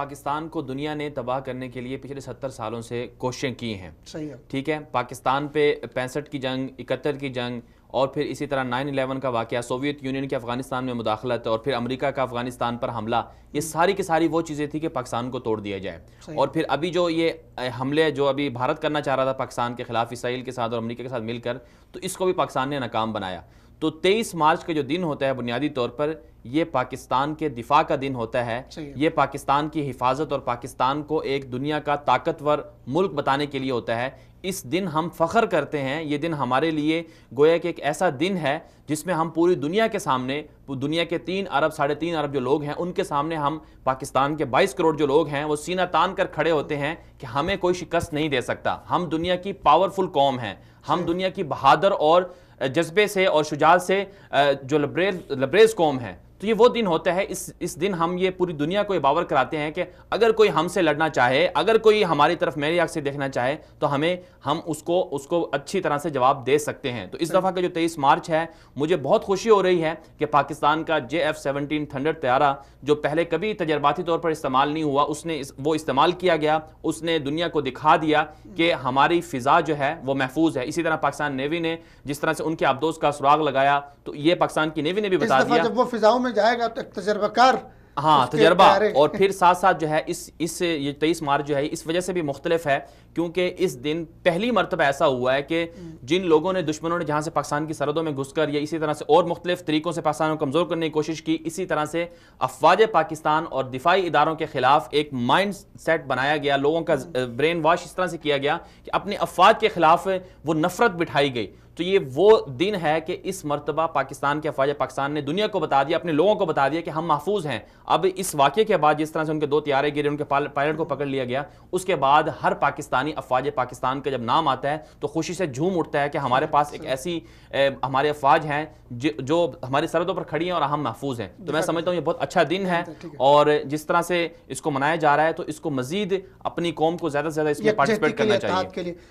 پاکستان کو دنیا نے تباہ کرنے کے لیے پچھلے 70 سالوں سے کوششیں کی ہیں. صحیح ہے. ٹھیک ہے, پاکستان پہ 65 کی جنگ, 71 کی جنگ, اور پھر اسی طرح 9/11 کا واقعہ, سوویت یونین کی افغانستان میں مداخلت, اور پھر امریکہ کا افغانستان پر حملہ, یہ ساری کی ساری وہ چیزیں تھیں کہ پاکستان کو توڑ دیا جائے. اور پھر ابھی جو یہ حملے جو ابھی بھارت کرنا چاہ رہا تھا پاکستان کے خلاف اسرائیل کے ساتھ اور امریکہ کے ساتھ مل کر, تو اس کو بھی پاکستان نے ناکام بنایا. تو 23 مارچ کا جو دن ہوتا ہے بنیادی طور پر یہ پاکستان کے دفاع کا دن ہوتا ہے. یہ پاکستان کی حفاظت اور پاکستان کو ایک دنیا کا طاقتور ملک بتانے کے لیے ہوتا ہے. اس دن ہم فخر کرتے ہیں. یہ دن ہمارے لیے گویا کہ ایک ایسا دن ہے جس میں ہم پوری دنیا کے سامنے, دنیا کے 3 ارب 3.5 ارب جو لوگ ہیں ان کے سامنے ہم پاکستان کے 22 کروڑ جو لوگ ہیں وہ سینہ تان کر کھڑے ہوتے ہیں کہ ہمیں کوئی شکست نہیں دے سکتا. ہم دنیا کی پاورفل قوم ہیں, ہم دنیا کی بہادر اور جذبے سے اور شجاعت سے جو لبریز قوم ہے. تو یہ وہ دن ہوتا ہے, اس دن ہم یہ پوری دنیا کو باور کراتے ہیں کہ اگر کوئی ہم سے لڑنا چاہے, اگر کوئی ہماری طرف میری آنکھ سے دیکھنا چاہے تو ہم اس کو اچھی طرح سے جواب دے سکتے ہیں. تو اس دفعہ کا جو 23 مارچ ہے مجھے بہت خوشی ہو رہی ہے کہ پاکستان کا JF-17 تھنڈر طیارہ جو پہلے کبھی تجرباتی طور پر استعمال نہیں ہوا, وہ استعمال کیا گیا. اس نے دنیا کو دکھا دیا کہ ہماری فضا جو ہے وہ محفوظ ہے. اسی طرح پاکستان نیوی نے جس طرح سے ان کے آبدوز کا سراغ لگایا, تو یہ پاکستان کی نیوی نے بھی بتا دیا جب وہ فضاؤں میں جائے گا تو ایک تجربہ کار, ہاں تجربہ. اور پھر ساتھ ساتھ جو ہے یہ 23 مارچ جو ہے اس وجہ سے بھی مختلف ہے کیونکہ اس دن پہلی مرتبہ ایسا ہوا ہے کہ جن لوگوں نے, دشمنوں نے جہاں سے پاکستان کی سرحدوں میں گھس کر یا اسی طرح سے اور مختلف طریقوں سے پاکستان کو کمزور کرنے کی کوشش کی, اسی طرح سے افواج پاکستان اور دفاعی اداروں کے خلاف ایک مائنڈ سیٹ بنایا گیا, لوگوں کا برین واش اس طرح سے کیا گیا کہ اپنے افواج کے خلاف وہ نفرت بٹھائی گئی. تو یہ وہ دن ہے کہ اس مرتبہ پاکستان کے افواج پاکستان نے دنیا کو بتا دیا, اپنے لوگوں کو بتا دیا کہ ہم محفوظ ہیں. اب اس واقعے کے بعد جس طرح سے ان کے 2 طیارے گرے, ان کے پائلٹ کو پکڑ لیا گیا, اس کے بعد ہر پاکستانی افواج پاکستان کا جب نام آتا ہے تو خوشی سے جھوم اٹھتا ہے کہ ہمارے پاس ایک ایسی ہمارے افواج ہیں جو ہماری سرحدوں پر کھڑی ہیں اور ہم محفوظ ہیں. تو میں سمجھتا ہوں یہ بہت اچھا دن ہے, اور جس طرح سے اس کو منایا جا رہا ہے تو اس کو مزید اپنی قوم کو زیادہ سے زیادہ اس میں پارٹیسپیٹ کرنا چاہیے.